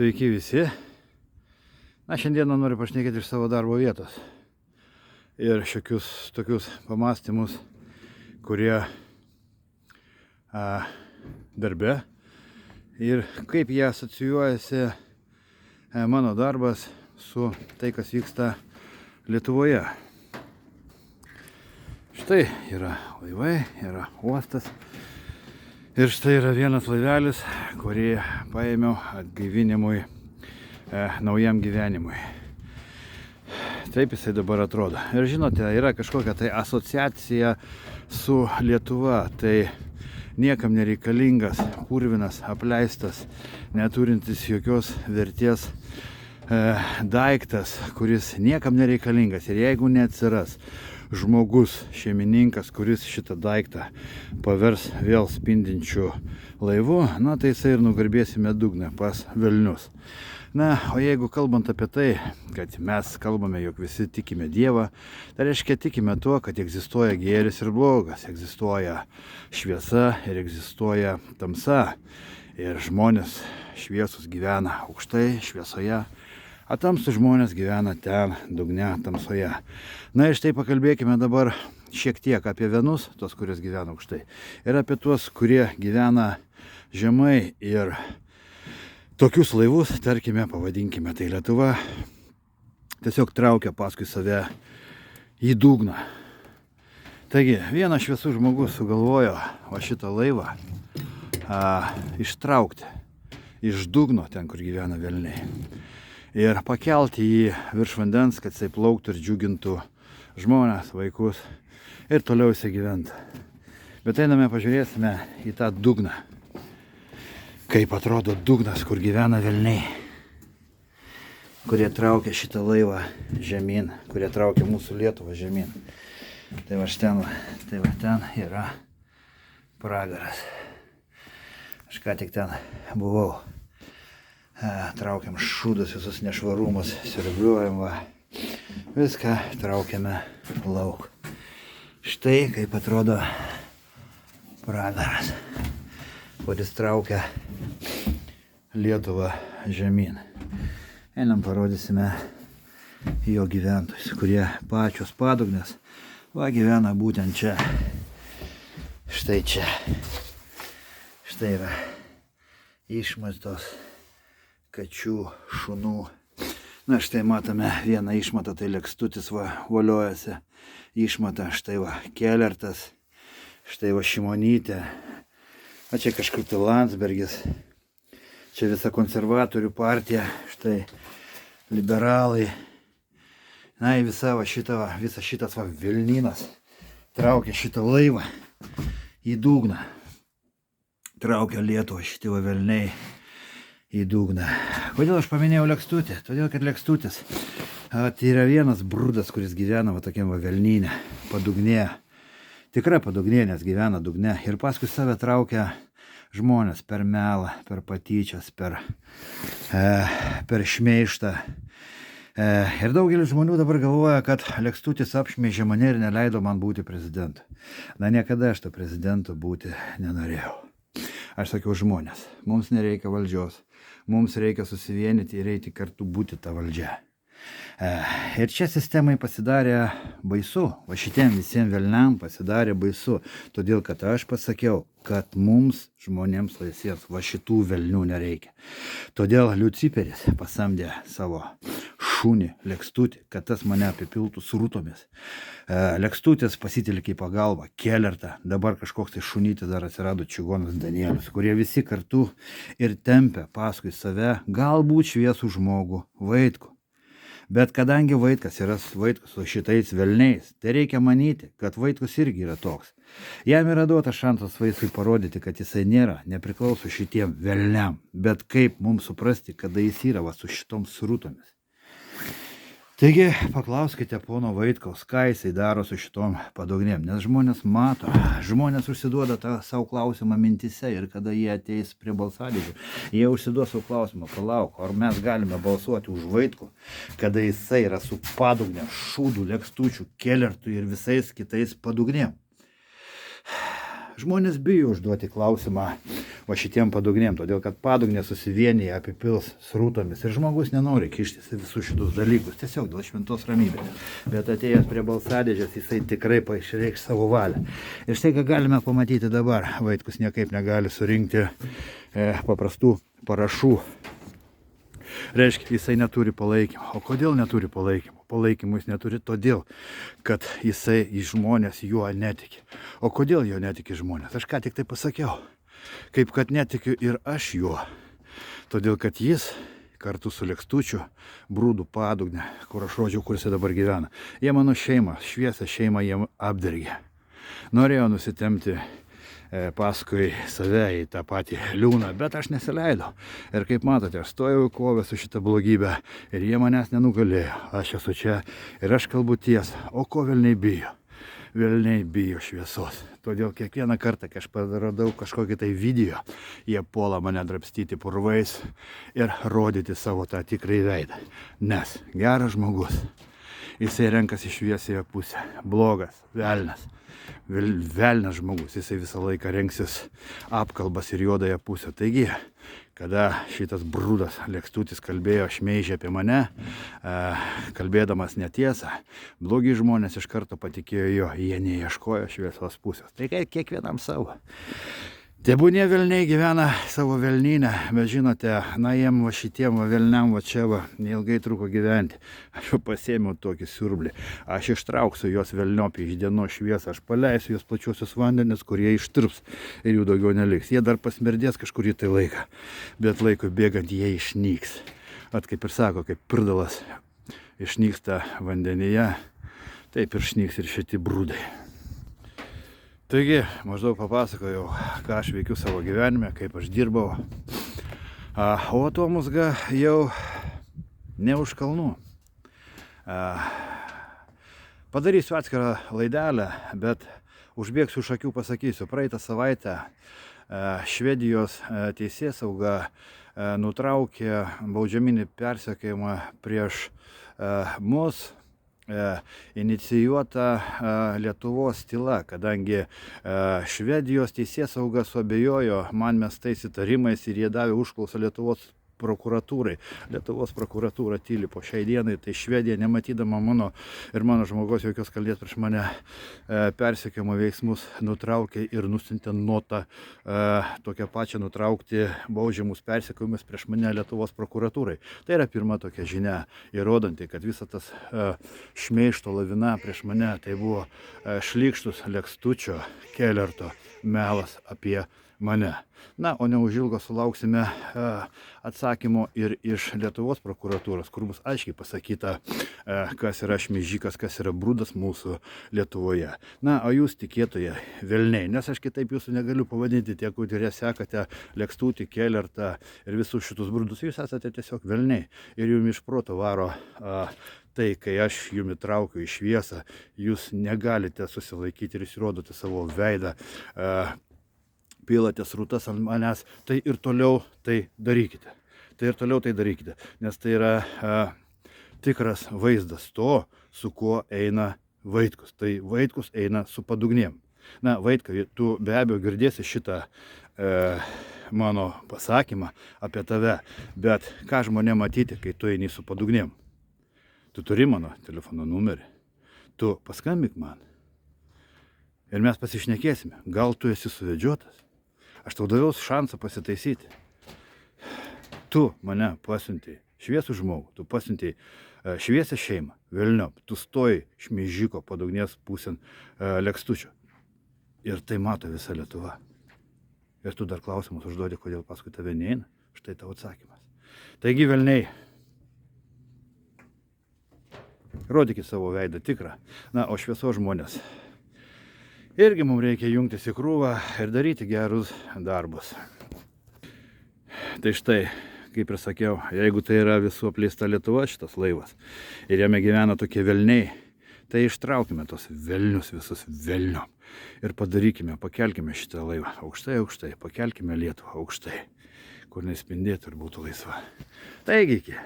Sveiki visi. Šiandieną noriu pašnekėti iš savo darbo vietos. Ir šiokius tokius pamastymus, kurie darbe. Ir kaip jie asocijuojasi mano darbas su tai, kas vyksta Lietuvoje. Štai yra laivai, yra uostas. Ir štai yra vienas laivelis, kurį paėmiau atgaivinimui, naujam gyvenimui. Taip jisai dabar atrodo. Ir žinote, yra kažkokia tai asociacija su Lietuva. Tai niekam nereikalingas, purvinas, apleistas, neturintis jokios vertės daiktas, kuris niekam nereikalingas. Ir jeigu neatsiras žmogus, šeimininkas, kuris šitą daiktą pavers vėl spindinčiu laivu, tai jisai ir nugarbėsime dugną pas velnius. O jeigu kalbant apie tai, kad mes kalbame, jog visi tikime Dievą, tai reiškia tikime tuo, kad egzistuoja gėris ir blogas, egzistuoja šviesa ir egzistuoja tamsa. Ir žmonės šviesus gyvena aukštai, šviesoje, o tamsūs žmonės gyvena ten, dugne, tamsoje. Ir štai pakalbėkime dabar šiek tiek apie vienus, tos, kurios gyvena aukštai, ir apie tuos, kurie gyvena žemai. Ir tokius laivus, tarkime, pavadinkime tai Lietuva, tiesiog traukia paskui save į dugną. Taigi, vienas šviesus žmogus sugalvojo šitą laivą ištraukti iš dugno, ten, kur gyvena velniai. Ir pakelti jį virš vandens, kad jisai plauktų ir džiugintų žmonės, vaikus ir toliau jisai gyventų. Bet einame pažiūrėsime į tą dugną. Kaip atrodo dugnas, kur gyvena velniai, kurie traukia šitą laivą žemyn, kurie traukia mūsų Lietuvą žemyn. Tai va ten yra pragaras. Aš ką tik ten buvau. Traukiam šūdus, visus nešvarumus, siurbliuojam, viską traukiame lauk. Štai kaip atrodo pragaras, kuris traukia Lietuvą žemyn. Einam parodysime jo gyventojus, kurie pačios padugnės gyvena būtent čia. Štai čia. Štai yra išmastos kačių, šunų. Štai matome vieną išmatą, tai Lekstutis voliojasi išmatą. Štai Kelertas, štai Šimonytė. Čia kažkur tai Landsbergis. Čia visa konservatorių partija, štai liberalai. Visas šitas Vilnynas traukia šitą laivą į dugną. Traukia Lietuvą šitie velniai į dugną. Kodėl aš paminėjau Lekstutį? Todėl, kad Lekstutis tai yra vienas brudas, kuris gyvena tokiam velnyne, padugnėje. Tikra padugnė, nes gyvena dugne. Ir paskui save traukia žmonės per melą, per patyčias, per šmeižtą. Ir daugelis žmonių dabar galvoja, kad Lekstutis apšmeižė mane ir neleido man būti prezidentu. Niekada aš to prezidentu būti nenorėjau. Aš sakiau, žmonės, mums nereikia valdžios, mums reikia susivienyti ir eiti kartu būti tą valdžią. Ir čia sistemai pasidarė baisu, šitiem visiems velniam pasidarė baisu, todėl kad aš pasakiau, kad mums žmonėms laisvės šitų velnių nereikia. Todėl Liuciferis pasamdė savo šunį Lekstutį, kad tas mane apipiltų srutomis. Lekstutis pasitelkė į pagalbą Kelertą, dabar kažkoks tai šunytis dar atsirado čigonas Danielius, kurie visi kartu ir tempia paskui save galbūt šviesų žmogų Vaitkų. Bet kadangi Vaitkus yra su šitais velniais, tai reikia manyti, kad Vaitkus irgi yra toks. Jam yra duotas šansas Vaitkui parodyti, kad jisai nepriklauso šitiem velniam. Bet kaip mums suprasti, kada jis yra su šitom srutomis? Taigi paklauskite pono Vaitkaus, ką jisai daro su šitom padugnėm, nes žmonės mato, žmonės užsiduoda tą savo klausimą mintise ir kada jie ateis prie balsadėžių, jie užsiduos savo klausimą, palauk, ar mes galime balsuoti už Vaitkų, kada jisai yra su padugnė, šūdų, Lekstučių, Kelertų ir visais kitais padugnėm. Žmonės bijo užduoti klausimą va šitiem padugnėm, todėl kad padugnė susivienyje apipils srūtomis ir žmogus nenori kištis į visus šitus dalykus, tiesiog dėl šventos ramybės. Bet atėjęs prie balsadėžės, jisai tikrai išreikš savo valią. Ir štai ką galime pamatyti dabar, Vaitkus niekaip negali surinkti paprastų parašų. Reiškia, jisai neturi palaikymo. O kodėl neturi palaikymo? Palaikymo jis neturi todėl, kad jisai į žmonės juo netiki. O kodėl jo netiki žmonės? Aš ką tik tai pasakiau. Kaip kad netikiu ir aš juo. Todėl, kad jis kartu su Lekstučiu brūdų padugnę, kur aš rodžiau, kur jisai dabar gyvena. Jie mano šeimą, šviesą šeimą jiem apdergė. Norėjo nusitemti paskui save į tą patį liūną, bet aš nesileidau. Ir kaip matote, aš stojau į kovę su šitą blogybę ir jie manęs nenugalėjo. Aš esu čia ir aš kalbu tiesą. O ko velniai bijo? Velniai bijo šviesos. Todėl kiekvieną kartą, kai aš padarau kažkokį tai video, jie puola mane drabstyti purvais ir rodyti savo tą tikrąjį veidą. Nes geras žmogus, jisai renkasi šviesėje pusę. Blogas, velnas. Velnas žmogus, jisai visą laiką renksis apkalbas ir juodąją pusę. Taigi, kada šitas brūdas Lekstutis kalbėjo šmeižė apie mane, kalbėdamas netiesą, blogi žmonės iš karto patikėjo jo, jie neieškojo šviesos pusės. Tai kiekvienam savo. Tebūnie velniai gyvena savo velnyne, bet žinote, na jiem va šitiem va velniam va čia va neilgai truko gyventi. Aš jau pasėmiau tokį siurblį, aš ištrauksiu jos velniopį iš dienos šviesą, aš paleisiu jos plačiosius vandenis, kurie ištirps ir jų daugiau neliks. Jie dar pasmerdės kažkurį tai laiką, bet laikui bėgant jie išnyks. At kaip ir sako, kaip pirdalas išnyksta vandenyje, taip ir išnyks ir šitie brūdai. Taigi, maždaug papasakojau, ką aš veikiu savo gyvenime, kaip aš dirbau. O atomazga jau ne už kalnų. Padarysiu atskirą laidelę, bet užbėgsiu už akių, pasakysiu. Praeitą savaitę Švedijos teisėsauga nutraukė baudžiaminį persekiojimą prieš mus, inicijuota Lietuvos tyla, kadangi Švedijos teisėsauga suabejojo man mestais įtarimais ir jie davė užklausą Lietuvos prokuratūrai. Lietuvos prokuratūra tyli po šiai dienai, tai Švedija, nematydama mano ir mano žmogaus jokios kalties prieš mane persekiojimo veiksmus, nutraukė ir nusintė notą tokią pačią nutraukti baudžiamus persekiojimus prieš mane Lietuvos prokuratūrai. Tai yra pirma tokia žinia, įrodanti, kad visa tas šmeižto lavina prieš mane tai buvo šlykštus Lekstučio Kelerto melas apie mane. Na, o neužilgo sulauksime atsakymo ir iš Lietuvos prokuratūros, kur bus aiškiai pasakyta, kas yra šmeižikas, kas yra brūdas mūsų Lietuvoje. Na, o jūs tikėtoje velniai, nes aš kitaip jūsų negaliu pavadinti, tie, kurie sekate Lekstutį, Kelertą ir visus šitus brūdus, jūs esate tiesiog velniai ir jums iš proto varo tai, kai aš jumi traukiu į šviesą, jūs negalite susilaikyti ir įsirodote savo veidą, pilate srutas ant manęs, tai ir toliau tai darykite. Tai ir toliau tai darykite, nes tai yra tikras vaizdas to, su kuo eina Vaitkus. Tai Vaitkus eina su padugnėm. Na, Vaitkai, tu be abejo girdėsi šitą mano pasakymą apie tave, bet ką žmonė matyti, kai tu eini su padugnėm? Tu turi mano telefono numerį, tu paskambink man ir mes pasišnekėsime. Gal tu esi suvedžiotas? Aš tau daviau šansą pasitaisyti. Tu mane pasiuntei šviesų žmogų, tu pasiuntei šviesę šeimą, velniop, tu stoji šmeižiko padugnės pusėn Lekstučio. Ir tai mato visa Lietuva. Ir tu dar klausimus užduodi, kodėl paskui tave neina. Štai tavo atsakymas. Taigi, velniai, rodykit savo veidą tikrą. Na, o šviesos žmonės, irgi mums reikia jungtis į krūvą ir daryti gerus darbus. Tai štai, kaip ir sakiau, jeigu tai yra visų apleista Lietuva, šitas laivas, ir jame gyvena tokie velniai, tai ištraukime tos velnius visus velniom ir padarykime, pakelkime šitą laivą aukštai, aukštai, pakelkime Lietuvą aukštai, kur nespindėtų ir būtų laisva. Taigi, iki.